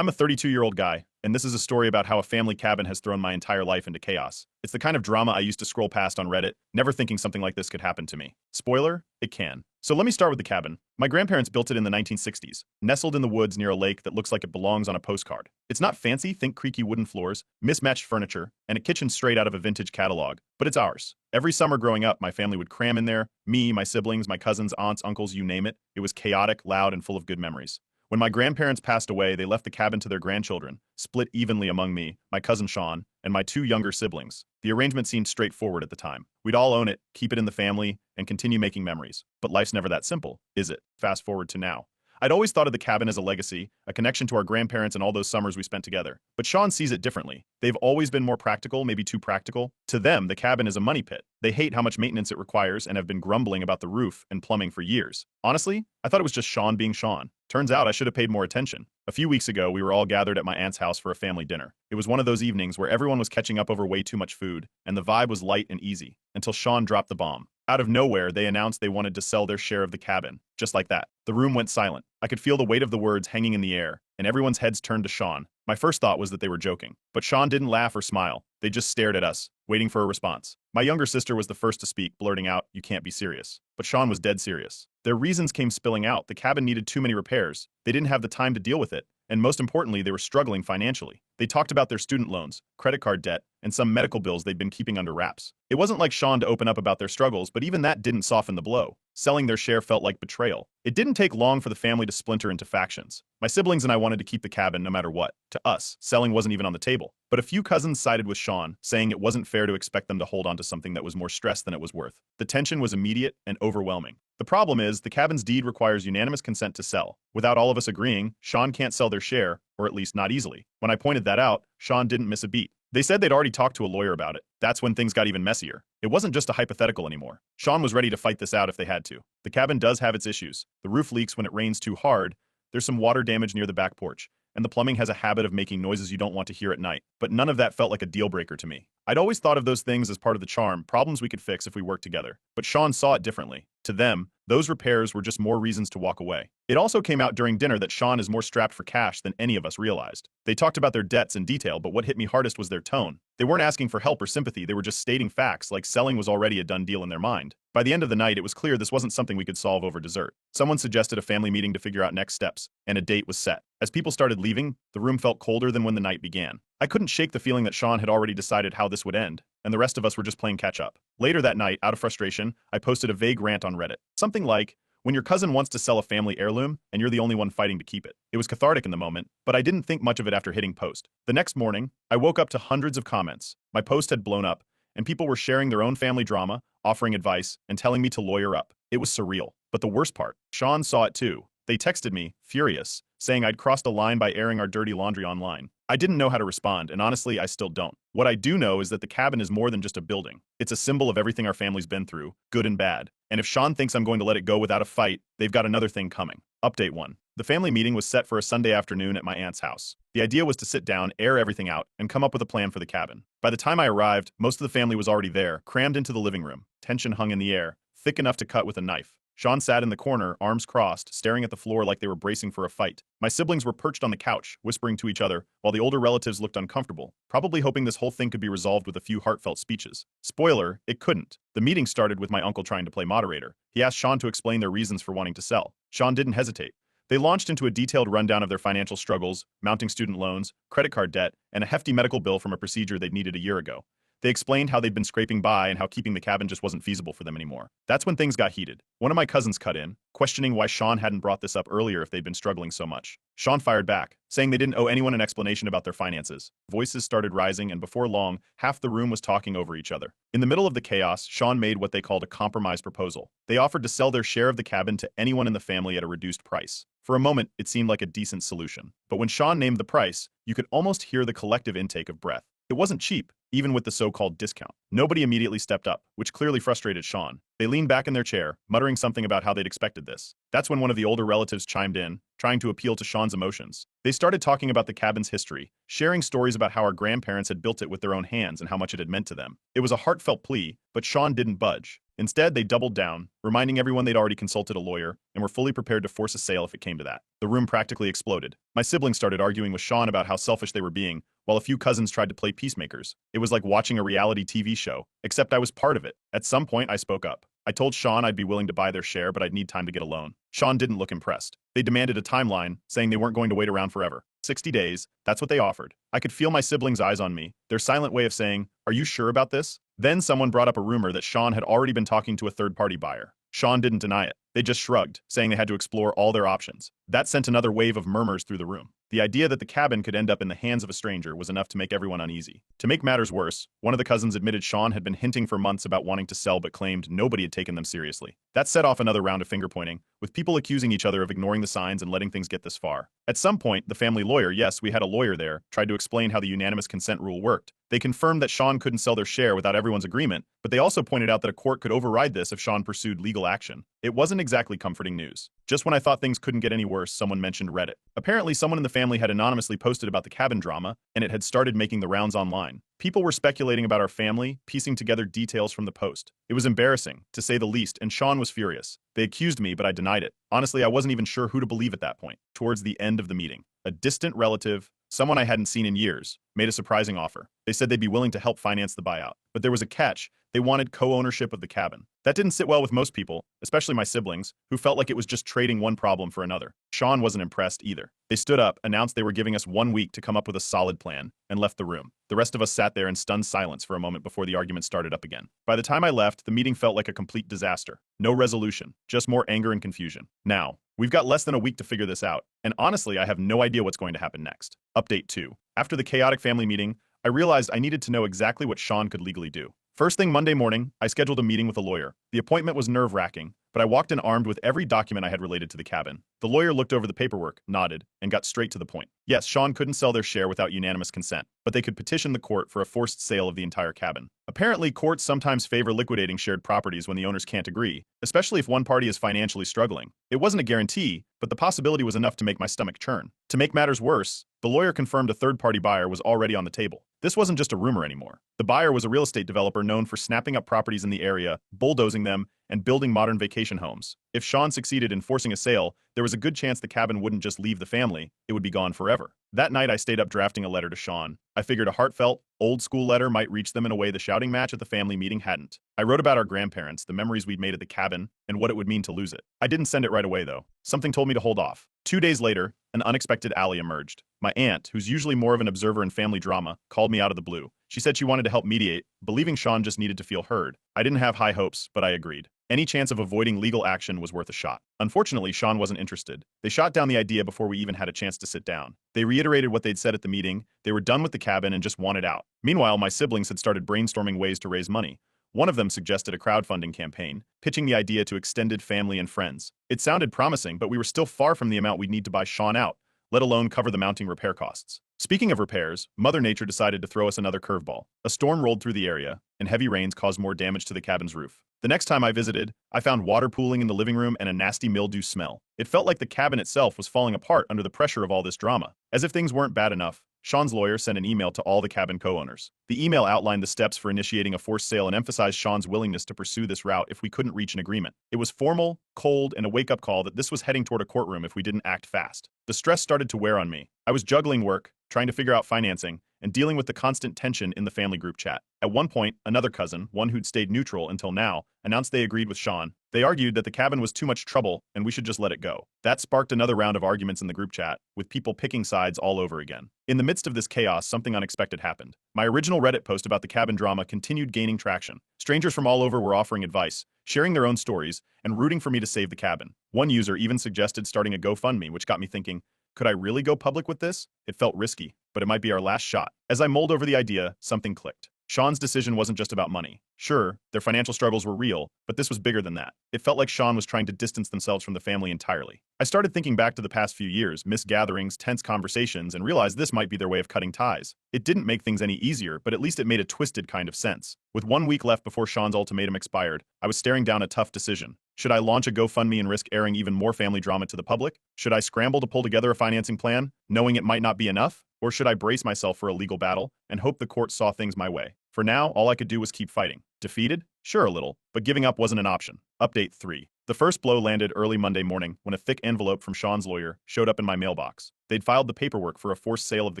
I'm a 32-year-old guy, and this is a story about how a family cabin has thrown my entire life into chaos. It's the kind of drama I used to scroll past on Reddit, never thinking something like this could happen to me. Spoiler, it can. So let me start with the cabin. My grandparents built it in the 1960s, nestled in the woods near a lake that looks like it belongs on a postcard. It's not fancy, think creaky wooden floors, mismatched furniture, and a kitchen straight out of a vintage catalog, but it's ours. Every summer growing up, my family would cram in there, me, my siblings, my cousins, aunts, uncles, you name it. It was chaotic, loud, and full of good memories. When my grandparents passed away, they left the cabin to their grandchildren, split evenly among me, my cousin Sean, and my two younger siblings. The arrangement seemed straightforward at the time. We'd all own it, keep it in the family, and continue making memories. But life's never that simple, is it? Fast forward to now. I'd always thought of the cabin as a legacy, a connection to our grandparents and all those summers we spent together. But Sean sees it differently. They've always been more practical, maybe too practical. To them, the cabin is a money pit. They hate how much maintenance it requires and have been grumbling about the roof and plumbing for years. Honestly, I thought it was just Sean being Sean. Turns out I should have paid more attention. A few weeks ago, we were all gathered at my aunt's house for a family dinner. It was one of those evenings where everyone was catching up over way too much food, and the vibe was light and easy, until Sean dropped the bomb. Out of nowhere, they announced they wanted to sell their share of the cabin. Just like that. The room went silent. I could feel the weight of the words hanging in the air, and everyone's heads turned to Sean. My first thought was that they were joking. But Sean didn't laugh or smile. They just stared at us, waiting for a response. My younger sister was the first to speak, blurting out, "You can't be serious." But Sean was dead serious. Their reasons came spilling out. The cabin needed too many repairs. They didn't have the time to deal with it. And most importantly, they were struggling financially. They talked about their student loans, credit card debt, and some medical bills they'd been keeping under wraps. It wasn't like Sean to open up about their struggles, but even that didn't soften the blow. Selling their share felt like betrayal. It didn't take long for the family to splinter into factions. My siblings and I wanted to keep the cabin no matter what. To us, selling wasn't even on the table. But a few cousins sided with Sean, saying it wasn't fair to expect them to hold on to something that was more stress than it was worth. The tension was immediate and overwhelming. The problem is, the cabin's deed requires unanimous consent to sell. Without all of us agreeing, Sean can't sell their share, or at least not easily. When I pointed that out, Sean didn't miss a beat. They said they'd already talked to a lawyer about it. That's when things got even messier. It wasn't just a hypothetical anymore. Sean was ready to fight this out if they had to. The cabin does have its issues. The roof leaks when it rains too hard. There's some water damage near the back porch. And the plumbing has a habit of making noises you don't want to hear at night. But none of that felt like a deal breaker to me. I'd always thought of those things as part of the charm, problems we could fix if we worked together. But Sean saw it differently. To them, those repairs were just more reasons to walk away. It also came out during dinner that Sean is more strapped for cash than any of us realized. They talked about their debts in detail, but what hit me hardest was their tone. They weren't asking for help or sympathy, they were just stating facts, like selling was already a done deal in their mind. By the end of the night, it was clear this wasn't something we could solve over dessert. Someone suggested a family meeting to figure out next steps, and a date was set. As people started leaving, the room felt colder than when the night began. I couldn't shake the feeling that Sean had already decided how this would end, and the rest of us were just playing catch-up. Later that night, out of frustration, I posted a vague rant on Reddit. Something like, when your cousin wants to sell a family heirloom, and you're the only one fighting to keep it. It was cathartic in the moment, but I didn't think much of it after hitting post. The next morning, I woke up to hundreds of comments. My post had blown up, and people were sharing their own family drama, offering advice, and telling me to lawyer up. It was surreal. But the worst part, Sean saw it too. They texted me, furious, saying I'd crossed a line by airing our dirty laundry online. I didn't know how to respond, and honestly, I still don't. What I do know is that the cabin is more than just a building. It's a symbol of everything our family's been through, good and bad. And if Sean thinks I'm going to let it go without a fight, they've got another thing coming. Update 1. The family meeting was set for a Sunday afternoon at my aunt's house. The idea was to sit down, air everything out, and come up with a plan for the cabin. By the time I arrived, most of the family was already there, crammed into the living room. Tension hung in the air, thick enough to cut with a knife. Sean sat in the corner, arms crossed, staring at the floor like they were bracing for a fight. My siblings were perched on the couch, whispering to each other, while the older relatives looked uncomfortable, probably hoping this whole thing could be resolved with a few heartfelt speeches. Spoiler, it couldn't. The meeting started with my uncle trying to play moderator. He asked Sean to explain their reasons for wanting to sell. Sean didn't hesitate. They launched into a detailed rundown of their financial struggles, mounting student loans, credit card debt, and a hefty medical bill from a procedure they'd needed a year ago. They explained how they'd been scraping by and how keeping the cabin just wasn't feasible for them anymore. That's when things got heated. One of my cousins cut in, questioning why Sean hadn't brought this up earlier if they'd been struggling so much. Sean fired back, saying they didn't owe anyone an explanation about their finances. Voices started rising, and before long, half the room was talking over each other. In the middle of the chaos, Sean made what they called a compromise proposal. They offered to sell their share of the cabin to anyone in the family at a reduced price. For a moment, it seemed like a decent solution. But when Sean named the price, you could almost hear the collective intake of breath. It wasn't cheap, even with the so-called discount. Nobody immediately stepped up, which clearly frustrated Sean. They leaned back in their chair, muttering something about how they'd expected this. That's when one of the older relatives chimed in, trying to appeal to Sean's emotions. They started talking about the cabin's history, sharing stories about how our grandparents had built it with their own hands and how much it had meant to them. It was a heartfelt plea, but Sean didn't budge. Instead, they doubled down, reminding everyone they'd already consulted a lawyer and were fully prepared to force a sale if it came to that. The room practically exploded. My siblings started arguing with Sean about how selfish they were being, while a few cousins tried to play peacemakers. It was like watching a reality TV show, except I was part of it. At some point, I spoke up. I told Sean I'd be willing to buy their share, but I'd need time to get a loan. Sean didn't look impressed. They demanded a timeline, saying they weren't going to wait around forever. 60 days, that's what they offered. I could feel my siblings' eyes on me, their silent way of saying, "Are you sure about this?" Then someone brought up a rumor that Sean had already been talking to a third-party buyer. Sean didn't deny it. They just shrugged, saying they had to explore all their options. That sent another wave of murmurs through the room. The idea that the cabin could end up in the hands of a stranger was enough to make everyone uneasy. To make matters worse, one of the cousins admitted Sean had been hinting for months about wanting to sell but claimed nobody had taken them seriously. That set off another round of finger-pointing, with people accusing each other of ignoring the signs and letting things get this far. At some point, the family lawyer, yes, we had a lawyer there, tried to explain how the unanimous consent rule worked. They confirmed that Sean couldn't sell their share without everyone's agreement, but they also pointed out that a court could override this if Sean pursued legal action. It wasn't exactly comforting news. Just when I thought things couldn't get any worse, someone mentioned Reddit. Apparently, someone in the family had anonymously posted about the cabin drama, and it had started making the rounds online. People were speculating about our family, piecing together details from the post. It was embarrassing, to say the least, and Sean was furious. They accused me, but I denied it. Honestly, I wasn't even sure who to believe at that point. Towards the end of the meeting, a distant relative, someone I hadn't seen in years, made a surprising offer. They said they'd be willing to help finance the buyout. But there was a catch. They wanted co-ownership of the cabin. That didn't sit well with most people, especially my siblings, who felt like it was just trading one problem for another. Sean wasn't impressed either. They stood up, announced they were giving us 1 week to come up with a solid plan, and left the room. The rest of us sat there in stunned silence for a moment before the argument started up again. By the time I left, the meeting felt like a complete disaster. No resolution, just more anger and confusion. Now, we've got less than a week to figure this out, and honestly, I have no idea what's going to happen next. Update 2. After the chaotic family meeting, I realized I needed to know exactly what Sean could legally do. First thing Monday morning, I scheduled a meeting with a lawyer. The appointment was nerve-wracking, but I walked in armed with every document I had related to the cabin. The lawyer looked over the paperwork, nodded, and got straight to the point. Yes, Sean couldn't sell their share without unanimous consent, but they could petition the court for a forced sale of the entire cabin. Apparently, courts sometimes favor liquidating shared properties when the owners can't agree, especially if one party is financially struggling. It wasn't a guarantee, but the possibility was enough to make my stomach churn. To make matters worse, the lawyer confirmed a third-party buyer was already on the table. This wasn't just a rumor anymore. The buyer was a real estate developer known for snapping up properties in the area, bulldozing them, and building modern vacation homes. If Sean succeeded in forcing a sale, there was a good chance the cabin wouldn't just leave the family, it would be gone forever. That night, I stayed up drafting a letter to Sean. I figured a heartfelt, old-school letter might reach them in a way the shouting match at the family meeting hadn't. I wrote about our grandparents, the memories we'd made at the cabin, and what it would mean to lose it. I didn't send it right away, though. Something told me to hold off. 2 days later, an unexpected ally emerged. My aunt, who's usually more of an observer in family drama, called me out of the blue. She said she wanted to help mediate, believing Sean just needed to feel heard. I didn't have high hopes, but I agreed. Any chance of avoiding legal action was worth a shot. Unfortunately, Sean wasn't interested. They shot down the idea before we even had a chance to sit down. They reiterated what they'd said at the meeting. They were done with the cabin and just wanted out. Meanwhile, my siblings had started brainstorming ways to raise money. One of them suggested a crowdfunding campaign, pitching the idea to extended family and friends. It sounded promising, but we were still far from the amount we'd need to buy Sean out, let alone cover the mounting repair costs. Speaking of repairs, Mother Nature decided to throw us another curveball. A storm rolled through the area, and heavy rains caused more damage to the cabin's roof. The next time I visited, I found water pooling in the living room and a nasty mildew smell. It felt like the cabin itself was falling apart under the pressure of all this drama. As if things weren't bad enough, Sean's lawyer sent an email to all the cabin co-owners. The email outlined the steps for initiating a forced sale and emphasized Sean's willingness to pursue this route if we couldn't reach an agreement. It was formal, cold, and a wake-up call that this was heading toward a courtroom if we didn't act fast. The stress started to wear on me. I was juggling work, trying to figure out financing, and dealing with the constant tension in the family group chat. At one point, another cousin, one who'd stayed neutral until now, announced they agreed with Sean. They argued that the cabin was too much trouble and we should just let it go. That sparked another round of arguments in the group chat, with people picking sides all over again. In the midst of this chaos, something unexpected happened. My original Reddit post about the cabin drama continued gaining traction. Strangers from all over were offering advice, sharing their own stories, and rooting for me to save the cabin. One user even suggested starting a GoFundMe, which got me thinking, could I really go public with this? It felt risky, but it might be our last shot. As I mulled over the idea, something clicked. Sean's decision wasn't just about money. Sure, their financial struggles were real, but this was bigger than that. It felt like Sean was trying to distance themselves from the family entirely. I started thinking back to the past few years, missed gatherings, tense conversations, and realized this might be their way of cutting ties. It didn't make things any easier, but at least it made a twisted kind of sense. With 1 week left before Sean's ultimatum expired, I was staring down a tough decision. Should I launch a GoFundMe and risk airing even more family drama to the public? Should I scramble to pull together a financing plan, knowing it might not be enough? Or should I brace myself for a legal battle and hope the court saw things my way? For now, all I could do was keep fighting. Defeated? Sure, a little, but giving up wasn't an option. Update 3. The first blow landed early Monday morning when a thick envelope from Sean's lawyer showed up in my mailbox. They'd filed the paperwork for a forced sale of the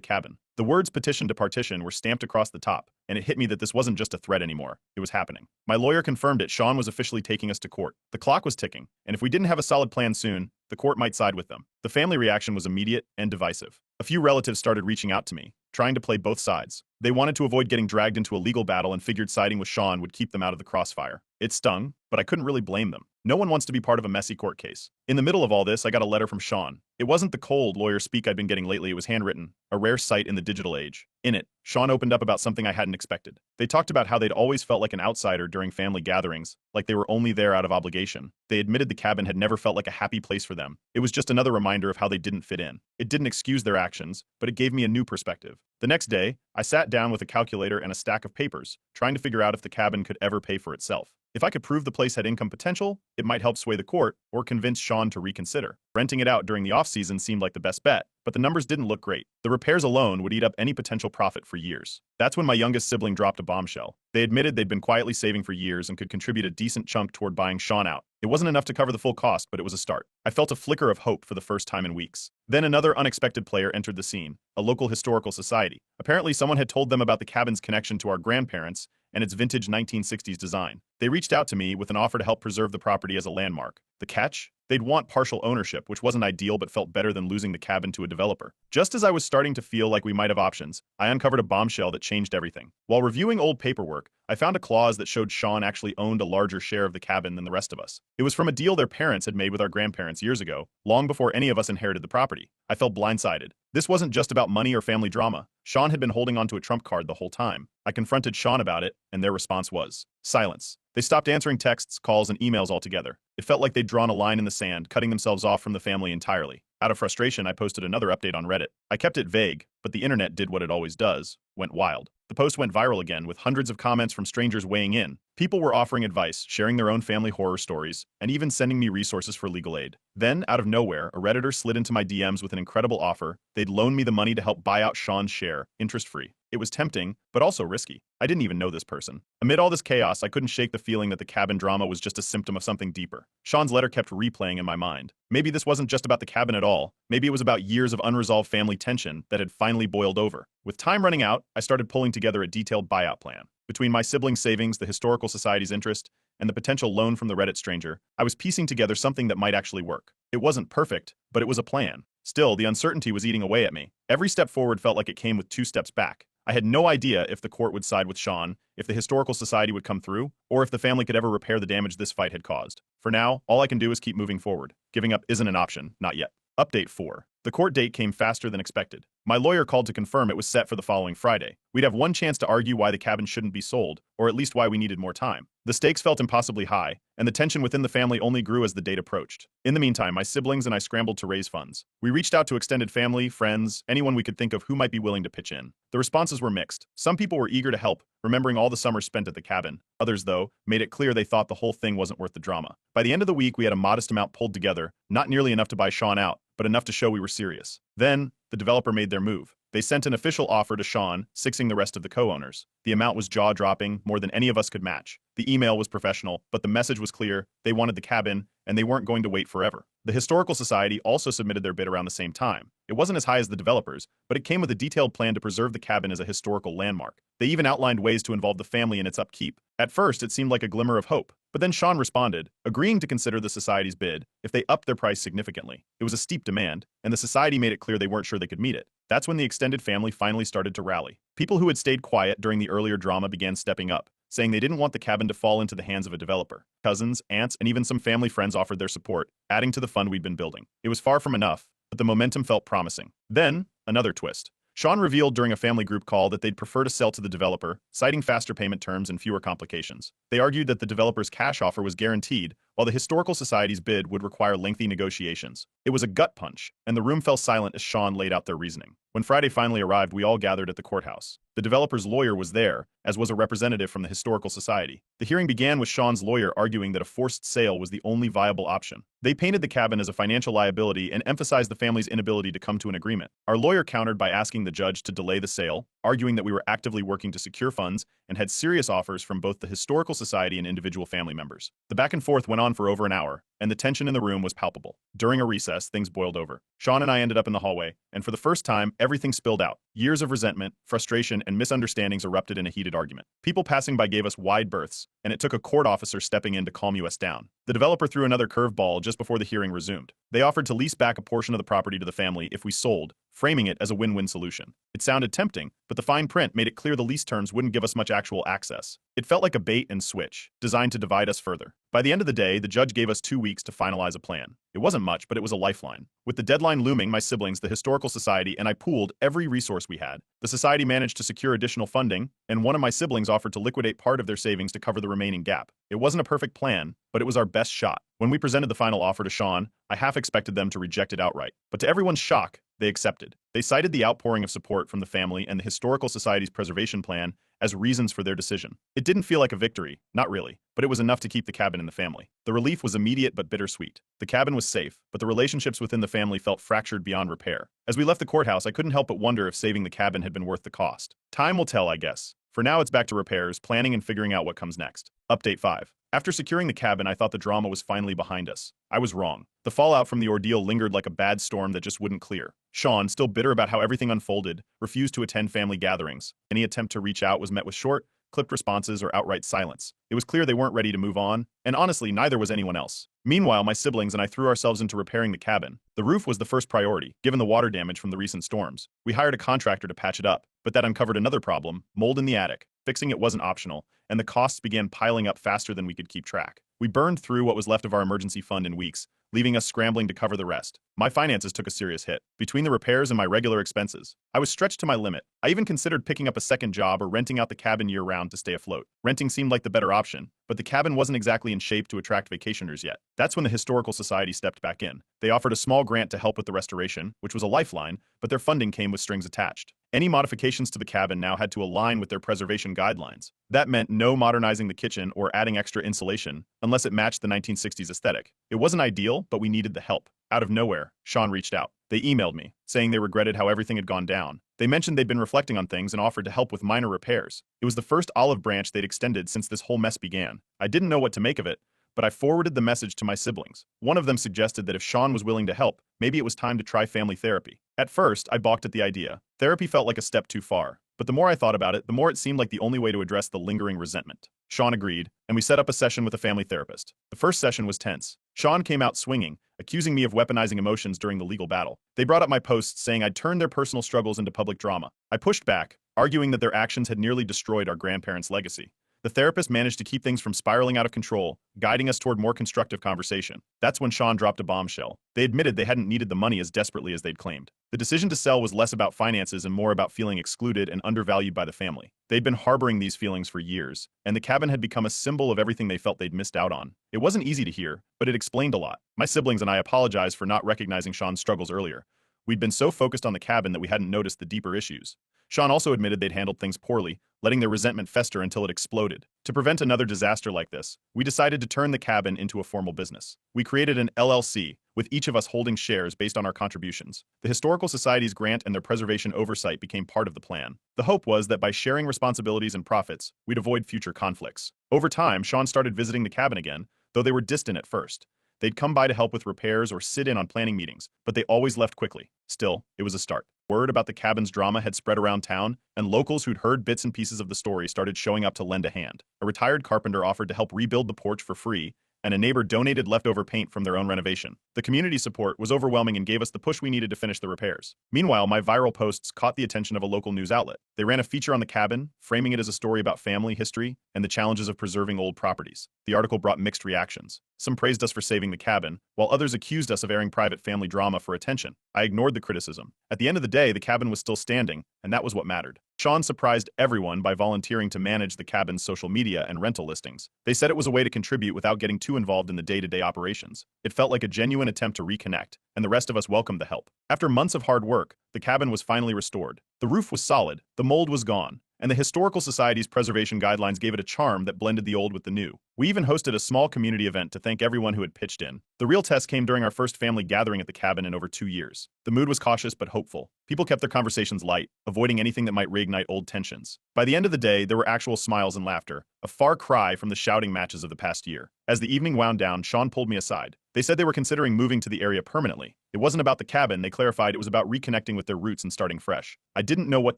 cabin. The words petition to partition were stamped across the top, and it hit me that this wasn't just a threat anymore. It was happening. My lawyer confirmed it. Sean was officially taking us to court. The clock was ticking, and if we didn't have a solid plan soon, the court might side with them. The family reaction was immediate and divisive. A few relatives started reaching out to me, trying to play both sides. They wanted to avoid getting dragged into a legal battle and figured siding with Sean would keep them out of the crossfire. It stung, but I couldn't really blame them. No one wants to be part of a messy court case. In the middle of all this, I got a letter from Sean. It wasn't the cold lawyer speak I'd been getting lately. It was handwritten, a rare sight in the digital age. In it, Sean opened up about something I hadn't expected. They talked about how they'd always felt like an outsider during family gatherings, like they were only there out of obligation. They admitted the cabin had never felt like a happy place for them. It was just another reminder of how they didn't fit in. It didn't excuse their actions, but it gave me a new perspective. The next day, I sat down with a calculator and a stack of papers, trying to figure out if the cabin could ever pay for itself. If I could prove the place had income potential, it might help sway the court or convince Sean to reconsider. Renting it out during the off-season seemed like the best bet, but the numbers didn't look great. The repairs alone would eat up any potential profit for years. That's when my youngest sibling dropped a bombshell. They admitted they'd been quietly saving for years and could contribute a decent chunk toward buying Sean out. It wasn't enough to cover the full cost, but it was a start. I felt a flicker of hope for the first time in weeks. Then another unexpected player entered the scene, a local historical society. Apparently, someone had told them about the cabin's connection to our grandparents and its vintage 1960s design. They reached out to me with an offer to help preserve the property as a landmark. The catch? They'd want partial ownership, which wasn't ideal but felt better than losing the cabin to a developer. Just as I was starting to feel like we might have options, I uncovered a bombshell that changed everything. While reviewing old paperwork, I found a clause that showed Sean actually owned a larger share of the cabin than the rest of us. It was from a deal their parents had made with our grandparents years ago, long before any of us inherited the property. I felt blindsided. This wasn't just about money or family drama. Sean had been holding onto a trump card the whole time. I confronted Sean about it, and their response was silence. They stopped answering texts, calls, and emails altogether. It felt like they'd drawn a line in the sand, cutting themselves off from the family entirely. Out of frustration, I posted another update on Reddit. I kept it vague, but the internet did what it always does, went wild. The post went viral again, with hundreds of comments from strangers weighing in. People were offering advice, sharing their own family horror stories, and even sending me resources for legal aid. Then, out of nowhere, a Redditor slid into my DMs with an incredible offer. They'd loan me the money to help buy out Sean's share, interest-free. It was tempting, but also risky. I didn't even know this person. Amid all this chaos, I couldn't shake the feeling that the cabin drama was just a symptom of something deeper. Sean's letter kept replaying in my mind. Maybe this wasn't just about the cabin at all. Maybe it was about years of unresolved family tension that had finally boiled over. With time running out, I started pulling together a detailed buyout plan. Between my siblings' savings, the Historical Society's interest, and the potential loan from the Reddit stranger, I was piecing together something that might actually work. It wasn't perfect, but it was a plan. Still, the uncertainty was eating away at me. Every step forward felt like it came with 2 steps back. I had no idea if the court would side with Sean, if the Historical Society would come through, or if the family could ever repair the damage this fight had caused. For now, all I can do is keep moving forward. Giving up isn't an option, not yet. Update 4. The court date came faster than expected. My lawyer called to confirm it was set for the following Friday. We'd have one chance to argue why the cabin shouldn't be sold, or at least why we needed more time. The stakes felt impossibly high, and the tension within the family only grew as the date approached. In the meantime, my siblings and I scrambled to raise funds. We reached out to extended family, friends, anyone we could think of who might be willing to pitch in. The responses were mixed. Some people were eager to help, remembering all the summers spent at the cabin. Others, though, made it clear they thought the whole thing wasn't worth the drama. By the end of the week, we had a modest amount pulled together, not nearly enough to buy Sean out, but enough to show we were serious. Then, the developer made their move. They sent an official offer to Sean, sixing the rest of the co-owners. The amount was jaw-dropping, more than any of us could match. The email was professional, but the message was clear. They wanted the cabin, and they weren't going to wait forever. The Historical Society also submitted their bid around the same time. It wasn't as high as the developers, but it came with a detailed plan to preserve the cabin as a historical landmark. They even outlined ways to involve the family in its upkeep. At first, it seemed like a glimmer of hope, but then Sean responded, agreeing to consider the society's bid if they upped their price significantly. It was a steep demand, and the society made it clear they weren't sure they could meet it. That's when the extended family finally started to rally. People who had stayed quiet during the earlier drama began stepping up, saying they didn't want the cabin to fall into the hands of a developer. Cousins, aunts, and even some family friends offered their support, adding to the fund we'd been building. It was far from enough, but the momentum felt promising. Then, another twist. Sean revealed during a family group call that they'd prefer to sell to the developer, citing faster payment terms and fewer complications. They argued that the developer's cash offer was guaranteed, while the Historical Society's bid would require lengthy negotiations. It was a gut punch, and the room fell silent as Sean laid out their reasoning. When Friday finally arrived, we all gathered at the courthouse. The developer's lawyer was there, as was a representative from the Historical Society. The hearing began with Sean's lawyer arguing that a forced sale was the only viable option. They painted the cabin as a financial liability and emphasized the family's inability to come to an agreement. Our lawyer countered by asking the judge to delay the sale, arguing that we were actively working to secure funds and had serious offers from both the Historical Society and individual family members. The back and forth went on for over an hour, and the tension in the room was palpable. During a recess, things boiled over. Sean and I ended up in the hallway, and for the first time, everything spilled out. Years of resentment, frustration, and misunderstandings erupted in a heated argument. People passing by gave us wide berths, and it took a court officer stepping in to calm us down. The developer threw another curveball just before the hearing resumed. They offered to lease back a portion of the property to the family if we sold, framing it as a win-win solution. It sounded tempting, but the fine print made it clear the lease terms wouldn't give us much actual access. It felt like a bait and switch, designed to divide us further. By the end of the day, the judge gave us 2 weeks to finalize a plan. It wasn't much, but it was a lifeline. With the deadline looming, my siblings, the Historical Society, and I pooled every resource we had. The society managed to secure additional funding, and one of my siblings offered to liquidate part of their savings to cover the remaining gap. It wasn't a perfect plan, but it was our best shot. When we presented the final offer to Sean, I half expected them to reject it outright. But to everyone's shock, they accepted. They cited the outpouring of support from the family and the Historical Society's preservation plan as reasons for their decision. It didn't feel like a victory, not really, but it was enough to keep the cabin in the family. The relief was immediate but bittersweet. The cabin was safe, but the relationships within the family felt fractured beyond repair. As we left the courthouse, I couldn't help but wonder if saving the cabin had been worth the cost. Time will tell, I guess. For now, it's back to repairs, planning, and figuring out what comes next. Update 5. After securing the cabin, I thought the drama was finally behind us. I was wrong. The fallout from the ordeal lingered like a bad storm that just wouldn't clear. Sean, still bitter about how everything unfolded, refused to attend family gatherings. Any attempt to reach out was met with short, clipped responses or outright silence. It was clear they weren't ready to move on, and honestly, neither was anyone else. Meanwhile, my siblings and I threw ourselves into repairing the cabin. The roof was the first priority, given the water damage from the recent storms. We hired a contractor to patch it up, but that uncovered another problem: mold in the attic. Fixing it wasn't optional, and the costs began piling up faster than we could keep track. We burned through what was left of our emergency fund in weeks, leaving us scrambling to cover the rest. My finances took a serious hit. Between the repairs and my regular expenses, I was stretched to my limit. I even considered picking up a second job or renting out the cabin year-round to stay afloat. Renting seemed like the better option, but the cabin wasn't exactly in shape to attract vacationers yet. That's when the Historical Society stepped back in. They offered a small grant to help with the restoration, which was a lifeline, but their funding came with strings attached. Any modifications to the cabin now had to align with their preservation guidelines. That meant no modernizing the kitchen or adding extra insulation, unless it matched the 1960s aesthetic. It wasn't ideal, but we needed the help. Out of nowhere, Sean reached out. They emailed me, saying they regretted how everything had gone down. They mentioned they'd been reflecting on things and offered to help with minor repairs. It was the first olive branch they'd extended since this whole mess began. I didn't know what to make of it, but I forwarded the message to my siblings. One of them suggested that if Sean was willing to help, maybe it was time to try family therapy. At first, I balked at the idea. Therapy felt like a step too far. But the more I thought about it, the more it seemed like the only way to address the lingering resentment. Sean agreed, and we set up a session with a family therapist. The first session was tense. Sean came out swinging, accusing me of weaponizing emotions during the legal battle. They brought up my posts saying I'd turned their personal struggles into public drama. I pushed back, arguing that their actions had nearly destroyed our grandparents' legacy. The therapist managed to keep things from spiraling out of control, guiding us toward more constructive conversation. That's when Sean dropped a bombshell. They admitted they hadn't needed the money as desperately as they'd claimed. The decision to sell was less about finances and more about feeling excluded and undervalued by the family. They'd been harboring these feelings for years, and the cabin had become a symbol of everything they felt they'd missed out on. It wasn't easy to hear, but it explained a lot. My siblings and I apologized for not recognizing Sean's struggles earlier. We'd been so focused on the cabin that we hadn't noticed the deeper issues. Sean also admitted they'd handled things poorly, letting their resentment fester until it exploded. To prevent another disaster like this, we decided to turn the cabin into a formal business. We created an LLC, with each of us holding shares based on our contributions. The Historical Society's grant and their preservation oversight became part of the plan. The hope was that by sharing responsibilities and profits, we'd avoid future conflicts. Over time, Sean started visiting the cabin again, though they were distant at first. They'd come by to help with repairs or sit in on planning meetings, but they always left quickly. Still, it was a start. Word about the cabin's drama had spread around town, and locals who'd heard bits and pieces of the story started showing up to lend a hand. A retired carpenter offered to help rebuild the porch for free, and a neighbor donated leftover paint from their own renovation. The community support was overwhelming and gave us the push we needed to finish the repairs. Meanwhile, my viral posts caught the attention of a local news outlet. They ran a feature on the cabin, framing it as a story about family history and the challenges of preserving old properties. The article brought mixed reactions. Some praised us for saving the cabin, while others accused us of airing private family drama for attention. I ignored the criticism. At the end of the day, the cabin was still standing, and that was what mattered. Sean surprised everyone by volunteering to manage the cabin's social media and rental listings. They said it was a way to contribute without getting too involved in the day-to-day operations. It felt like a genuine attempt to reconnect, and the rest of us welcomed the help. After months of hard work, the cabin was finally restored. The roof was solid, the mold was gone, and the Historical Society's preservation guidelines gave it a charm that blended the old with the new. We even hosted a small community event to thank everyone who had pitched in. The real test came during our first family gathering at the cabin in over 2 years. The mood was cautious but hopeful. People kept their conversations light, avoiding anything that might reignite old tensions. By the end of the day, there were actual smiles and laughter, a far cry from the shouting matches of the past year. As the evening wound down, Sean pulled me aside. They said they were considering moving to the area permanently. It wasn't about the cabin, they clarified it was about reconnecting with their roots and starting fresh. I didn't know what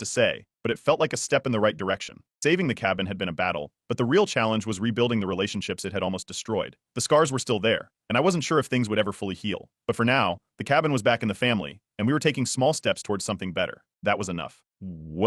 to say, but it felt like a step in the right direction. Saving the cabin had been a battle, but the real challenge was rebuilding the relationships it had almost destroyed. The scars were still there, and I wasn't sure if things would ever fully heal. But for now, the cabin was back in the family, and we were taking small steps towards something better. That was enough. What